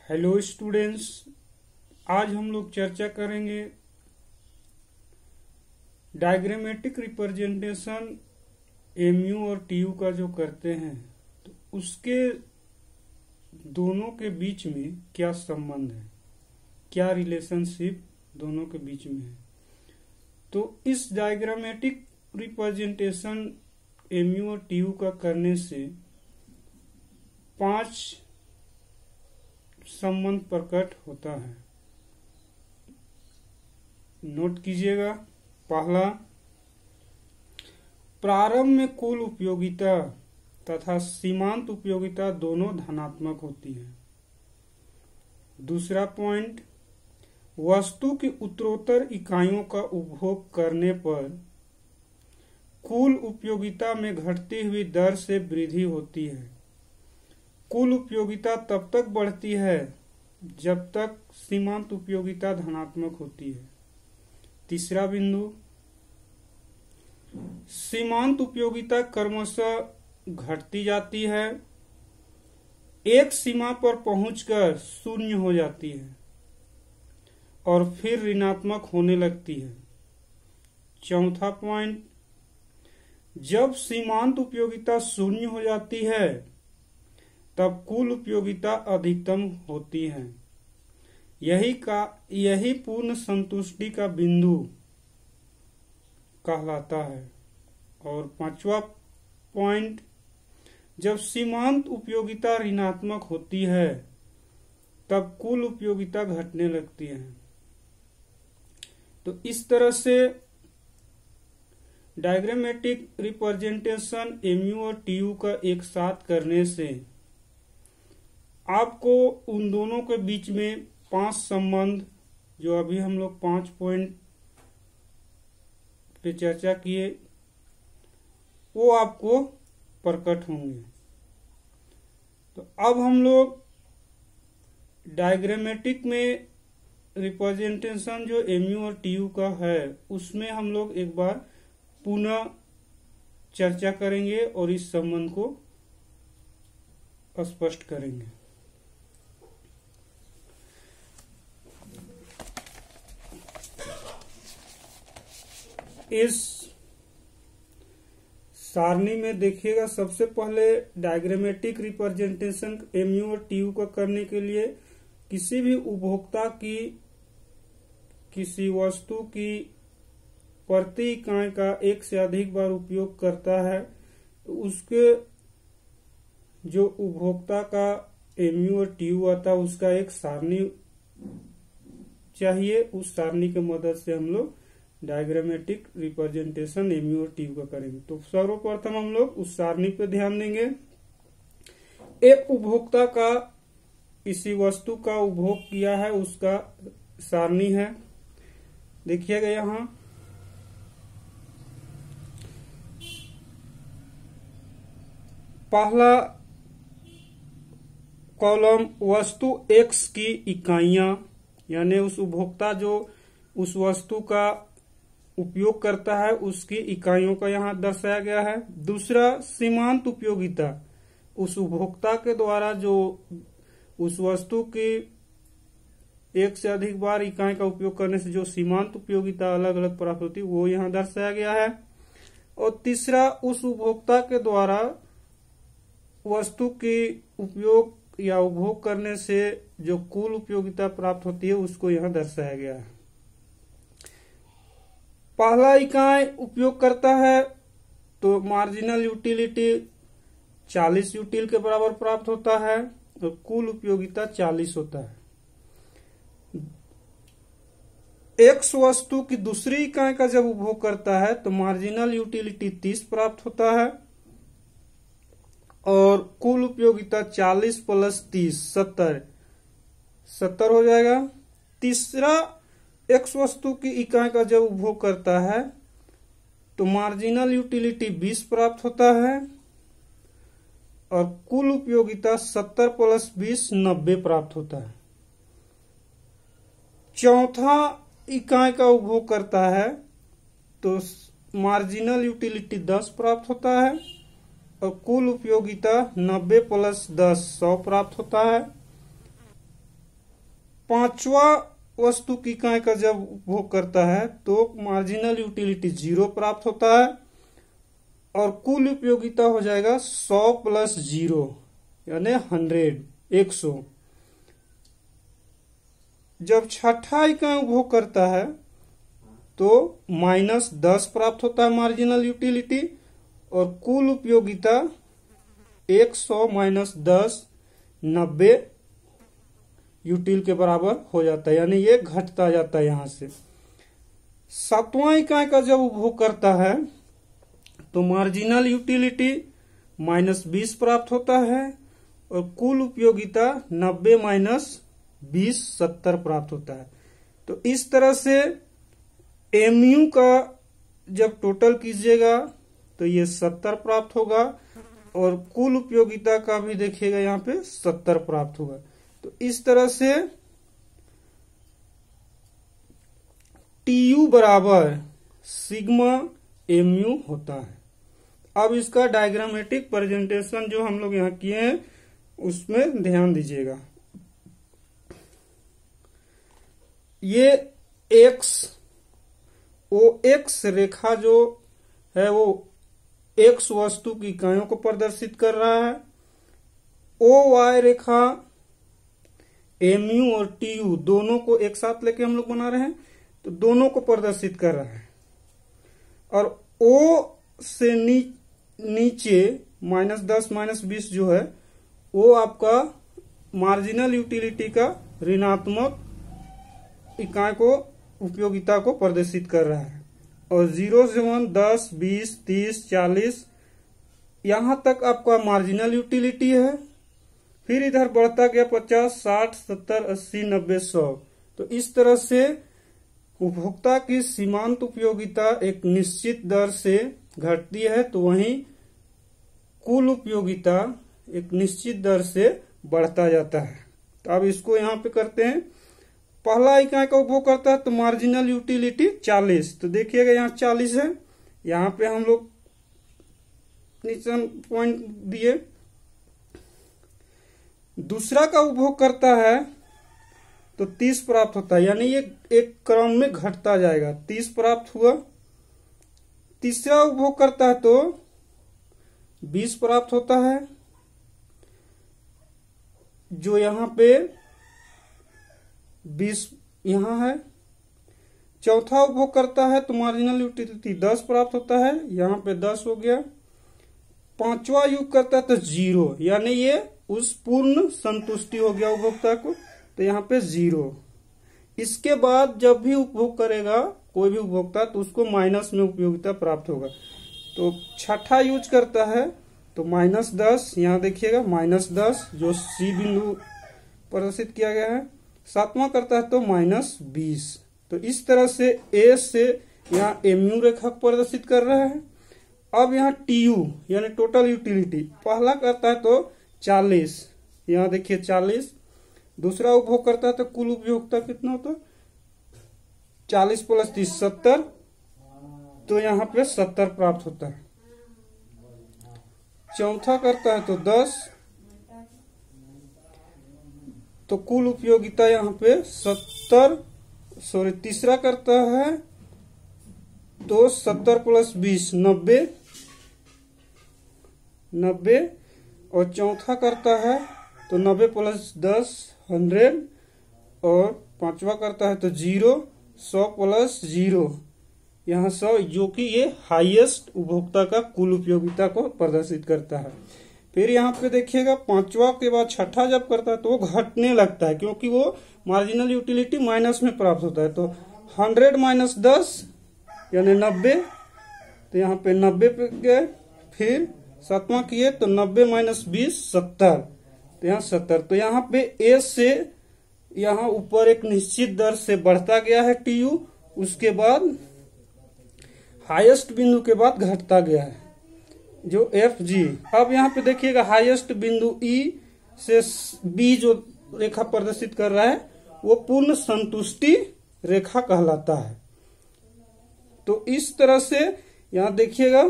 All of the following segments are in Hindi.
हेलो स्टूडेंट्स, आज हम लोग चर्चा करेंगे डायग्रामेटिक रिप्रेजेंटेशन एमयू और टीयू का जो करते हैं तो उसके दोनों के बीच में क्या संबंध है, क्या रिलेशनशिप दोनों के बीच में है। तो इस डायग्रामेटिक रिप्रेजेंटेशन एमयू और टीयू का करने से 5 संबंध प्रकट होता है। नोट कीजिएगा। पहला, प्रारंभ में कुल उपयोगिता तथा सीमांत उपयोगिता दोनों धनात्मक होती है। दूसरा पॉइंट, वस्तु की उत्तरोत्तर इकाइयों का उपभोग करने पर कुल उपयोगिता में घटती हुई दर से वृद्धि होती है। कुल उपयोगिता तब तक बढ़ती है जब तक सीमांत उपयोगिता धनात्मक होती है। तीसरा बिंदु, सीमांत उपयोगिता क्रमशः घटती जाती है, एक सीमा पर पहुंचकर शून्य हो जाती है और फिर ऋणात्मक होने लगती है। चौथा पॉइंट, जब सीमांत उपयोगिता शून्य हो जाती है तब कुल उपयोगिता अधिकतम होती है। यही पूर्ण संतुष्टि का बिंदु कहलाता है। और 5वां पॉइंट, जब सीमांत उपयोगिता ऋणात्मक होती है तब कुल उपयोगिता घटने लगती है। तो इस तरह से डायग्रामेटिक रिप्रेजेंटेशन एमयू और टीयू का एक साथ करने से आपको उन दोनों के बीच में 5 संबंध, जो अभी हम लोग 5 पॉइंट पे चर्चा किए, वो आपको प्रकट होंगे। तो अब हम लोग डायग्रामेटिक में रिप्रेजेंटेशन जो एमयू और टीयू का है उसमें हम लोग एक बार पुनः चर्चा करेंगे और इस संबंध को स्पष्ट करेंगे। इस सारणी में देखिएगा, सबसे पहले डायग्रामेटिक रिप्रेजेंटेशन एमयू और टीयू का करने के लिए किसी भी उपभोक्ता की किसी वस्तु की प्रति इकाई का एक से अधिक बार उपयोग करता है तो उसके जो उपभोक्ता का एमयू और टीयू आता है उसका एक सारणी चाहिए। उस सारणी की मदद से हम लोग डायग्रामेटिक रिप्रेजेंटेशन एमयू और टीयू का करेंगे। तो सर्वप्रथम हम लोग उस सारणी पे ध्यान देंगे। एक उपभोक्ता का किसी वस्तु का उपभोग किया है उसका सारणी है, देखिएगा यहाँ। पहला कॉलम वस्तु X की इकाइयां, यानी उस उपभोक्ता जो उस वस्तु का उपयोग करता है उसकी इकाइयों का यहाँ दर्शाया गया है। दूसरा, सीमांत उपयोगिता, उस उपभोक्ता के द्वारा जो उस वस्तु की एक से अधिक बार इकाई का उपयोग करने से जो सीमांत उपयोगिता अलग अलग प्राप्त होती है वो यहाँ दर्शाया गया है। और तीसरा, उस उपभोक्ता के द्वारा वस्तु की उपयोग या उपभोग करने से जो कुल उपयोगिता प्राप्त होती है उसको यहाँ दर्शाया गया है। पहला इकाई उपयोग करता है तो मार्जिनल यूटिलिटी 40 यूटिल के बराबर प्राप्त होता है और कुल उपयोगिता 40 होता है। X वस्तु की दूसरी इकाई का जब उपभोग करता है तो मार्जिनल यूटिलिटी 30 प्राप्त होता है और कुल उपयोगिता 40 + 30 70 हो जाएगा। तीसरा, X वस्तु की इकाई का जब उपभोग करता है तो मार्जिनल यूटिलिटी 20 प्राप्त होता है और कुल उपयोगिता 70 + 20 90 प्राप्त होता है। चौथा इकाई का उपभोग करता है तो मार्जिनल यूटिलिटी 10 प्राप्त होता है और कुल उपयोगिता 90 + 10 100 प्राप्त होता है। पांचवा वस्तु की इकाई का जब उपभोग करता है तो मार्जिनल यूटिलिटी 0 प्राप्त होता है और कुल उपयोगिता हो जाएगा 100 प्लस 0 यानी 100। जब छठा इकाई उपभोग करता है तो -10 प्राप्त होता है मार्जिनल यूटिलिटी और कुल उपयोगिता 100 - 10 90 यूटिल के बराबर हो जाता है, यानी ये घटता जाता है यहां से। सातवां इकाई का जब उपभोग करता है तो मार्जिनल यूटिलिटी -20 प्राप्त होता है और कुल उपयोगिता 90 - 20 70 प्राप्त होता है। तो इस तरह से एमयू का जब टोटल कीजिएगा तो ये 70 प्राप्त होगा और कुल उपयोगिता का भी देखिएगा यहाँ पे 70 प्राप्त होगा। तो इस तरह से टीयू बराबर सिग्मा एमयू होता है। अब इसका डायग्रामेटिक प्रेजेंटेशन जो हम लोग यहाँ किए हैं उसमें ध्यान दीजिएगा। ये एक्स रेखा जो है वो एक्स वस्तु की इकाइयों को प्रदर्शित कर रहा है। ओ वाई रेखा एमयू और टीयू दोनों को एक साथ लेके हम लोग बना रहे हैं, तो दोनों को प्रदर्शित कर रहा है। और ओ से नीचे -10 - 20 जो है वो आपका मार्जिनल यूटिलिटी का ऋणात्मक इकाई को उपयोगिता को प्रदर्शित कर रहा है। और 0 से 1 10 20 30 40 यहां तक आपका मार्जिनल यूटिलिटी है। फिर इधर बढ़ता गया 50 60 70 80 90 100। तो इस तरह से उपभोक्ता की सीमांत उपयोगिता एक निश्चित दर से घटती है तो वहीं कुल उपयोगिता एक निश्चित दर से बढ़ता जाता है। तो अब इसको यहाँ पे करते हैं। पहला इकाई का उपभोग करता है तो मार्जिनल यूटिलिटी 40। तो देखिएगा यहाँ 40 है, यहाँ पे हम लोग नीचे पॉइंट दिए। दूसरा का उपभोग करता है तो 30 प्राप्त होता है, यानी ये एक क्रम में घटता जाएगा। 30 प्राप्त हुआ। तीसरा उपभोग करता है तो 20 प्राप्त होता है, जो यहाँ पे 20 यहाँ है। चौथा उपभोग करता है तो मार्जिनल यूटिलिटी 10 प्राप्त होता है, यहाँ पे 10 हो गया। पांचवा योग करता है तो 0, यानी ये उस पूर्ण संतुष्टि हो गया उपभोक्ता को, तो यहाँ पे 0। इसके बाद जब भी उपभोग करेगा कोई भी उपभोक्ता तो उसको माइनस में उपयोगिता प्राप्त होगा। तो छठा यूज करता है तो -10, यहाँ देखिएगा -10 जो सी बिंदु प्रदर्शित किया गया है। सातवां करता है तो -20। तो इस तरह से ए से यहाँ एमयू रेखा प्रदर्शित कर रहा है। अब यहाँ टीयू यानी टोटल यूटिलिटी पहला करता है तो 40, यहाँ देखिए 40। दूसरा उपभोग करता है तो कुल उपयोगिता कितना होता है 40 + 30 70, तो यहाँ पे 70 प्राप्त होता है। चौथा करता है तो 10, तो कुल उपयोगिता यहाँ पे 70 सॉरी तीसरा करता है तो 70 + 20 90 और चौथा करता है तो 90 + 10 100 और पांचवा करता है तो 0 100 + 0 यहाँ 100, जो कि ये हाईएस्ट उपभोक्ता का कुल उपयोगिता को प्रदर्शित करता है। फिर यहाँ पे देखिएगा पांचवा के बाद छठा जब करता है तो वो घटने लगता है, क्योंकि वो मार्जिनल यूटिलिटी माइनस में प्राप्त होता है। तो 100 - 10 यानी 90, तो यहाँ पे 90 पे गए। फिर सातवां किए तो 90 - 20 70, तो यहाँ 70। तो यहाँ पे ए से यहाँ ऊपर एक निश्चित दर से बढ़ता गया है टीयू, उसके बाद हाईएस्ट बिंदु के बाद घटता गया है जो एफ जी। अब यहाँ पे देखिएगा हाईएस्ट बिंदु ई से बी जो रेखा प्रदर्शित कर रहा है वो पूर्ण संतुष्टि रेखा कहलाता है। तो इस तरह से यहाँ देखिएगा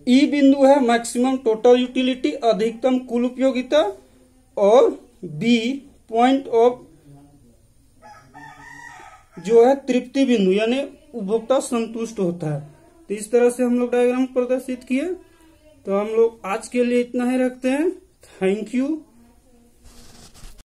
ई बिंदु है मैक्सिमम टोटल यूटिलिटी अधिकतम कुल उपयोगिता, और बी पॉइंट ऑफ जो है तृप्ति बिंदु, यानी उपभोक्ता संतुष्ट होता है। तो इस तरह से हम लोग डायग्राम प्रदर्शित किए। तो हम लोग आज के लिए इतना ही रखते हैं। Thank you.